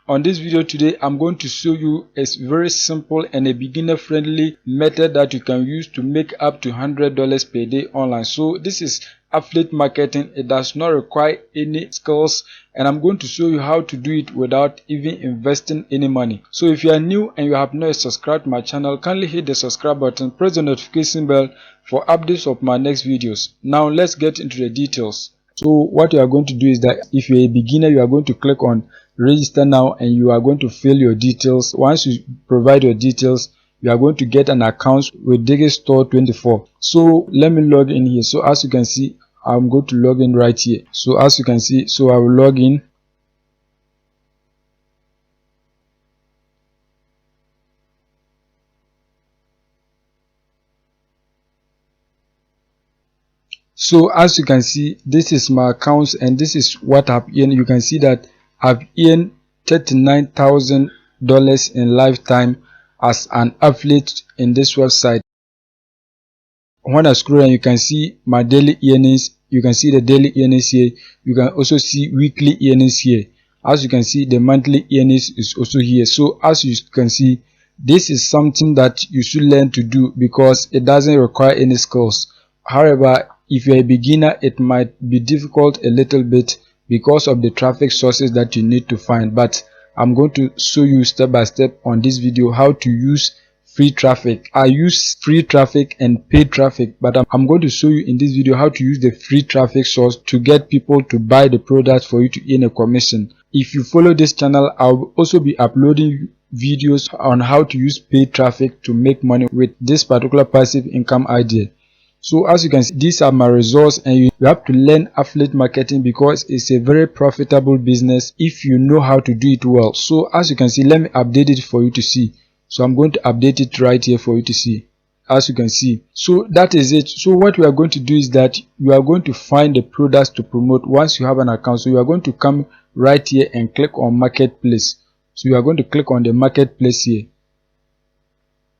On this video today, I'm going to show you a very simple and a beginner friendly method that you can use to make up to $100 per day online. So this is affiliate marketing. It does not require any skills, and I'm going to show you how to do it without even investing any money. So if you are new and you have not subscribed to my channel, kindly hit the subscribe button, press the notification bell for updates of my next videos. Now let's get into the details. So what you are going to do is that if you're a beginner, you are going to click on register now and you are going to fill your details. Once you provide your details, you are going to get an account with Digistore24. So let me log in here. So as you can see, I'm going to log in right here. So as you can see, so I will log in. So as you can see, this is my accounts and this is what I've earned. You can see that I've earned $39,000 in lifetime as an affiliate in this website. When I scroll down, you can see my daily earnings. You can see the daily earnings here. You can also see weekly earnings here. As you can see, the monthly earnings is also here. So as you can see, this is something that you should learn to do because it doesn't require any skills. However, if you're a beginner, it might be difficult a little bit because of the traffic sources that you need to find. But I'm going to show you step by step on this video how to use free traffic. I use free traffic and paid traffic, but I'm going to show you in this video how to use the free traffic source to get people to buy the product for you to earn a commission. If you follow this channel, I'll also be uploading videos on how to use paid traffic to make money with this particular passive income idea. So as you can see, these are my results, and you have to learn affiliate marketing because it's a very profitable business if you know how to do it well. So as you can see, let me update it for you to see. So I'm going to update it right here for you to see. As you can see, so that is it. So what we are going to do is that you are going to find the products to promote once you have an account. So you are going to come right here and click on marketplace. So you are going to click on the marketplace here.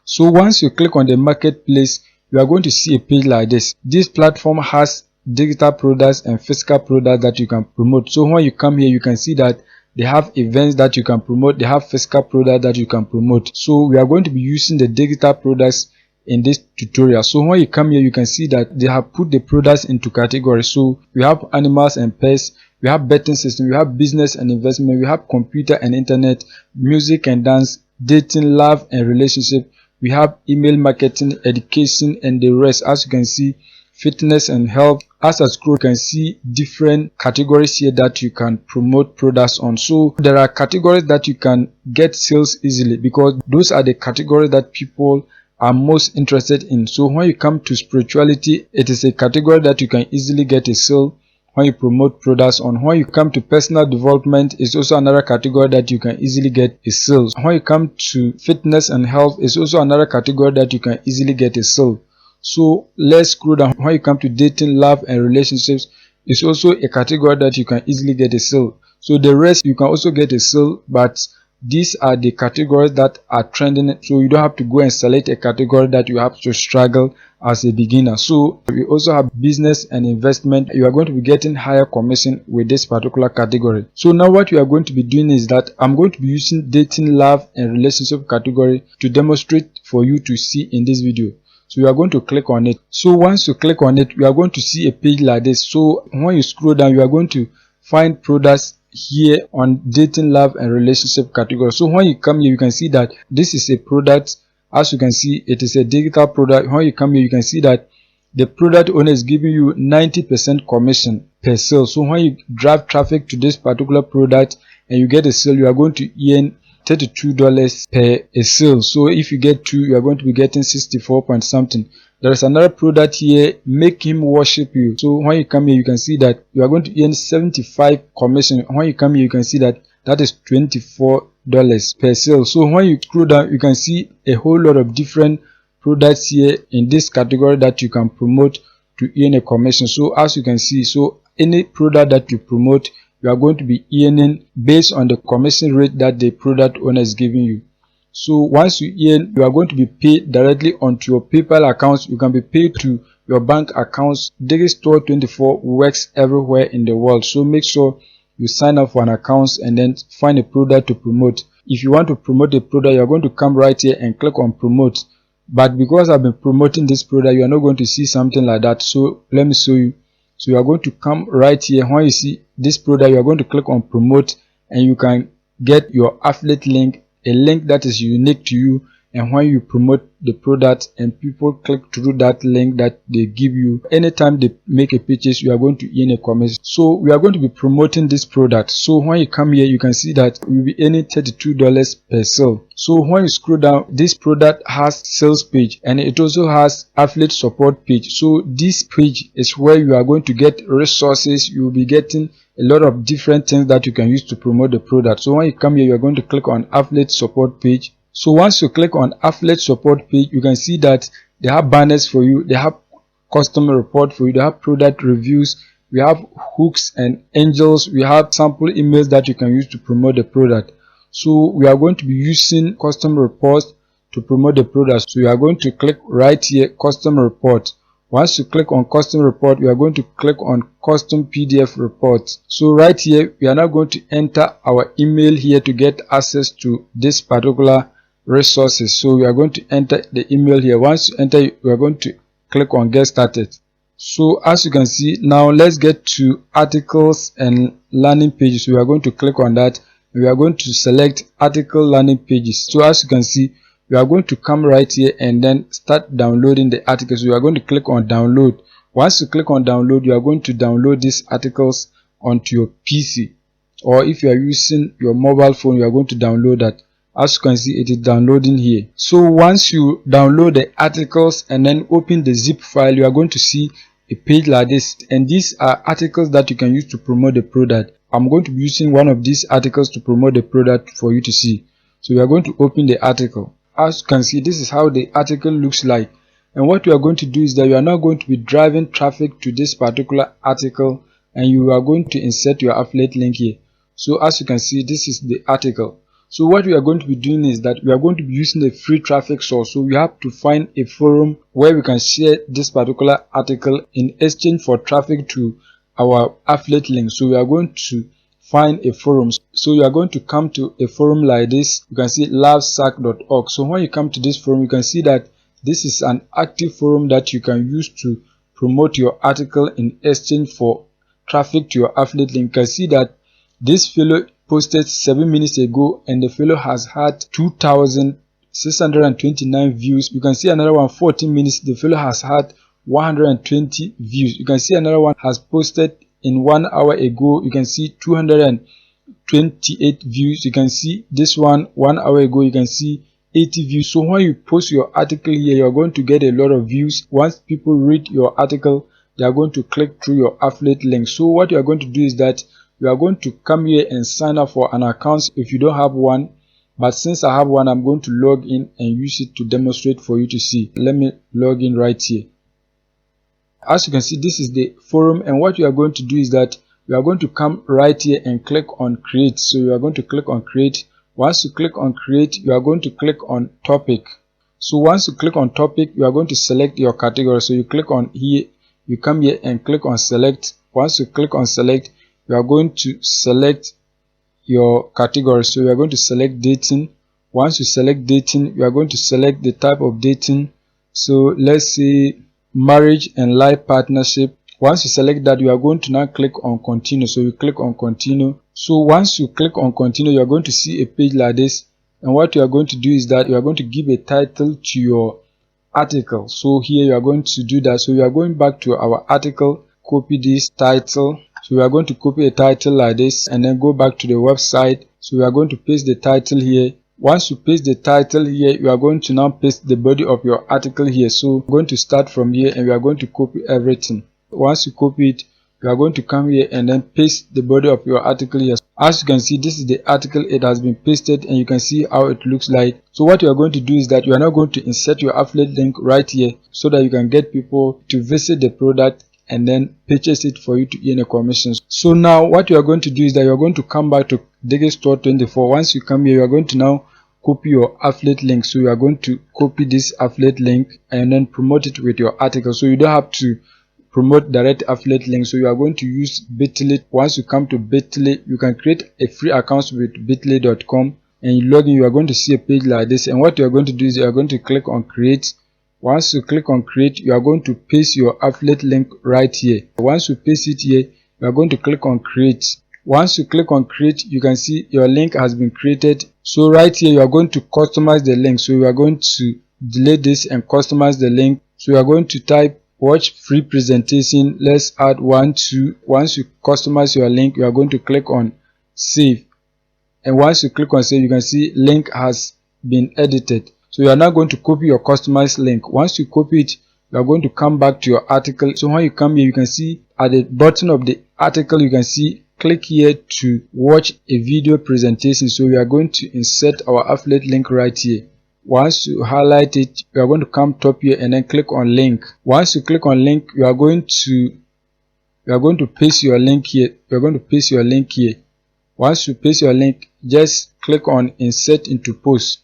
So once you click on the marketplace, you are going to see a page like this. This platform has digital products and physical products that you can promote. So when you come here, you can see that they have events that you can promote. They have physical products that you can promote. So we are going to be using the digital products in this tutorial. So when you come here, you can see that they have put the products into categories. So we have animals and pets, we have betting system, we have business and investment, we have computer and internet, music and dance, dating, love and relationship. We have email marketing, education, and the rest. As you can see, fitness and health. As I scroll, you can see different categories here that you can promote products on. So there are categories that you can get sales easily because those are the categories that people are most interested in. So when you come to spirituality, it is a category that you can easily get a sale when you promote products on. When you come to personal development, it's also another category that you can easily get a sale. When you come to fitness and health, it's also another category that you can easily get a sale. So let's scroll down. When you come to dating, love and relationships, it's also a category that you can easily get a sale. So the rest you can also get a sale, but these are the categories that are trending, so you don't have to go and select a category that you have to struggle as a beginner. So we also have business and investment. You are going to be getting higher commission with this particular category. So now what you are going to be doing is that I'm going to be using dating, love and relationship category to demonstrate for you to see in this video. So you are going to click on it. So once you click on it, you are going to see a page like this. So when you scroll down, you are going to find products here on dating, love and relationship category. So when you come here, you can see that this is a product. As you can see, it is a digital product. When you come here, you can see that the product owner is giving you 90% commission per sale. So when you drive traffic to this particular product and you get a sale, you are going to earn $32 per a sale. So if you get 2, you are going to be getting 64 point something. There is another product here, make him worship you. So when you come here, you can see that you are going to earn 75 commission. When you come here, you can see that that is $24 per sale. So when you scroll down, you can see a whole lot of different products here in this category that you can promote to earn a commission. So as you can see, so any product that you promote, you are going to be earning based on the commission rate that the product owner is giving you. So once you earn, you are going to be paid directly onto your PayPal accounts. You can be paid to your bank accounts. Digistore24 works everywhere in the world. So make sure you sign up for an account and then find a product to promote. If you want to promote a product, you are going to come right here and click on promote. But because I've been promoting this product, you are not going to see something like that. So let me show you. So you are going to come right here. When you see this product, you are going to click on promote, and you can get your affiliate link, a link that is unique to you. And when you promote the product and people click through that link that they give you, anytime they make a purchase, you are going to earn a commission. So we are going to be promoting this product. So when you come here, you can see that we'll be earning $32 per sale. So when you scroll down, this product has sales page and it also has affiliate support page. So this page is where you are going to get resources. You will be getting a lot of different things that you can use to promote the product. So when you come here, you are going to click on affiliate support page. So once you click on affiliate support page, you can see that they have banners for you, they have customer report for you, they have product reviews, we have hooks and angels, we have sample emails that you can use to promote the product. So we are going to be using customer reports to promote the product. So you are going to click right here, customer report. Once you click on custom report, we are going to click on custom PDF report. So right here, we are now going to enter our email here to get access to this particular resources. So we are going to enter the email here. Once you enter, we are going to click on get started. So as you can see, now let's get to articles and landing pages. So we are going to click on that. We are going to select article landing pages. So as you can see, we are going to come right here and then start downloading the articles. So you are going to click on download. Once you click on download, you are going to download these articles onto your PC, or if you are using your mobile phone, you are going to download that. As you can see, it is downloading here. So once you download the articles and then open the zip file, you are going to see a page like this, and these are articles that you can use to promote the product. I'm going to be using one of these articles to promote the product for you to see. So we are going to open the article. As you can see, this is how the article looks like, and what you are going to do is that you are now going to be driving traffic to this particular article, and you are going to insert your affiliate link here. So as you can see, this is the article. So what we are going to be doing is that we are going to be using a free traffic source. So we have to find a forum where we can share this particular article in exchange for traffic to our affiliate link. So we are going to find a forum. So you are going to come to a forum like this. You can see lovesack.org. So when you come to this forum, you can see that this is an active forum that you can use to promote your article in exchange for traffic to your affiliate link. You can see that this fellow posted 7 minutes ago and the fellow has had 2,629 views. You can see another one 14 minutes, the fellow has had 120 views. You can see another one has posted in 1 hour ago, you can see 228 views. You can see this one 1 hour ago, you can see 80 views. So when you post your article here, you're going to get a lot of views. Once people read your article, they are going to click through your affiliate link. So what you are going to do is that you are going to come here and sign up for an account if you don't have one. But since I have one, I'm going to log in and use it to demonstrate for you to see. Let me log in right here. As you can see, this is the forum, and what you are going to do is that you are going to come right here and click on create. So you are going to click on create. Once you click on create, you are going to click on topic. So once you click on topic, you are going to select your category. So you click on here, you come here and click on select. Once you click on select, you are going to select your category. So you are going to select dating. Once you select dating, you are going to select the type of dating. So let's say marriage and life partnership. Once you select that, you are going to now click on continue. So you click on continue. So once you click on continue, you are going to see a page like this, and what you are going to do is that you are going to give a title to your article. So here you are going to do that. So you are going back to our article, copy this title. So we are going to copy a title like this and then go back to the website. So we are going to paste the title here. Once you paste the title here, you are going to now paste the body of your article here. So we're going to start from here and we are going to copy everything. Once you copy it, you are going to come here and then paste the body of your article here. As you can see, this is the article. It has been pasted and you can see how it looks like. So what you are going to do is that you are now going to insert your affiliate link right here so that you can get people to visit the product and then purchase it for you to earn a commission. So now what you are going to do is that you are going to come back to Digistore 24. Once you come here, you are going to now copy your affiliate link. So you are going to copy this affiliate link and then promote it with your article. So you don't have to promote direct affiliate links. So you are going to use Bitly. Once you come to Bitly, you can create a free account with bitly.com and you log in. You are going to see a page like this, and what you are going to do is you are going to click on create. Once you click on create, you are going to paste your affiliate link right here. Once you paste it here, you are going to click on create. Once you click on create, you can see your link has been created. So right here, you are going to customize the link. So you are going to delete this and customize the link. So you are going to type watch free presentation. Let's add 1, 2. Once you customize your link, you are going to click on save. And once you click on save, you can see link has been edited. So you are now going to copy your customized link. Once you copy it, you are going to come back to your article. So when you come here, you can see at the bottom of the article, you can see click here to watch a video presentation. So we are going to insert our affiliate link right here. Once you highlight it, you are going to come top here and then click on link. Once you click on link, you are going to paste your link here. You are going to paste your link here. Once you paste your link, just click on insert into post.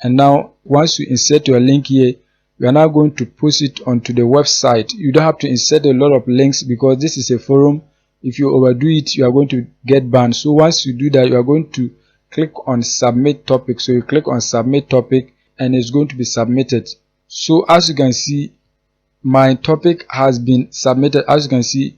And now once you insert your link here, you are now going to post it onto the website. You don't have to insert a lot of links because this is a forum. If you overdo it, you are going to get banned. So once you do that, you are going to click on submit topic. So you click on submit topic and it's going to be submitted. So as you can see, my topic has been submitted. As you can see,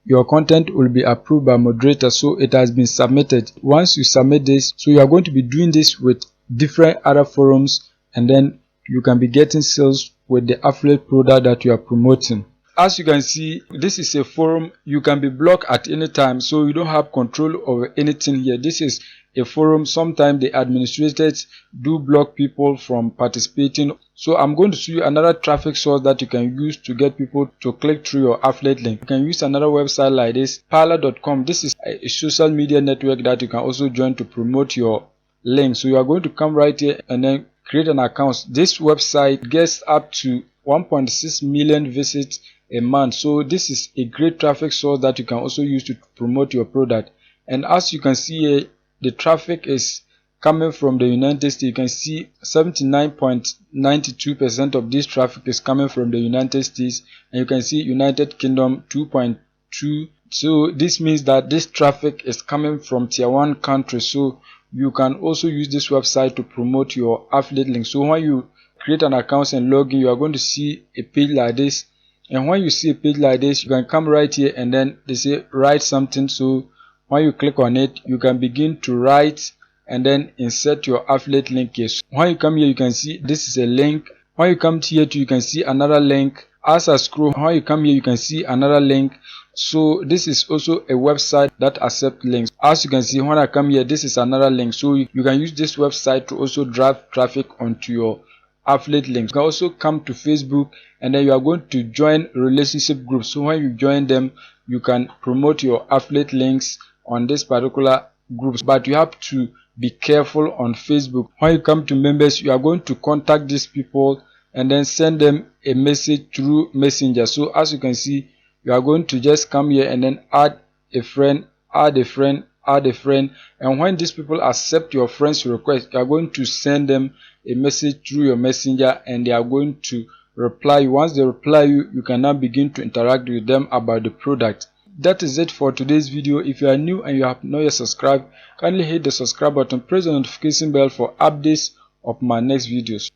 your content will be approved by moderator, so it has been submitted. Once you submit this, so you are going to be doing this with different other forums, and then you can be getting sales with the affiliate product that you are promoting. As you can see, this is a forum. You can be blocked at any time, so you don't have control over anything here. This is a forum. Sometimes the administrators do block people from participating. So I'm going to show you another traffic source that you can use to get people to click through your affiliate link. You can use another website like this, parlor.com. This is a social media network that you can also join to promote your link. So you are going to come right here and then create an account. This website gets up to 1.6 million visits a month. So this is a great traffic source that you can also use to promote your product. And as you can see here, the traffic is coming from the United States. You can see 79.92% of this traffic is coming from the United States, and you can see United Kingdom 2.2. So this means that this traffic is coming from tier 1 countries. So you can also use this website to promote your affiliate link. So when you create an account and log in, you are going to see a page like this. And when you see a page like this, you can come right here and then they say write something. So when you click on it, you can begin to write and then insert your affiliate link here. So when you come here, you can see this is a link. When you come here too, you can see another link. As I scroll, when you come here, you can see another link. So this is also a website that accepts links. As you can see, when I come here, this is another link. So you can use this website to also drive traffic onto your affiliate links. You can also come to Facebook and then you are going to join relationship groups. So when you join them, you can promote your affiliate links on this particular groups, but you have to be careful on Facebook. When you come to members, you are going to contact these people and then send them a message through Messenger. So as you can see, you are going to just come here and then add a friend, add a friend, add a friend, and when these people accept your friend's request, you are going to send them a message through your Messenger and they are going to reply you. Once they reply you, you can now begin to interact with them about the product. That is it for today's video. If you are new and you have not yet subscribed, kindly hit the subscribe button, press the notification bell for updates of my next videos.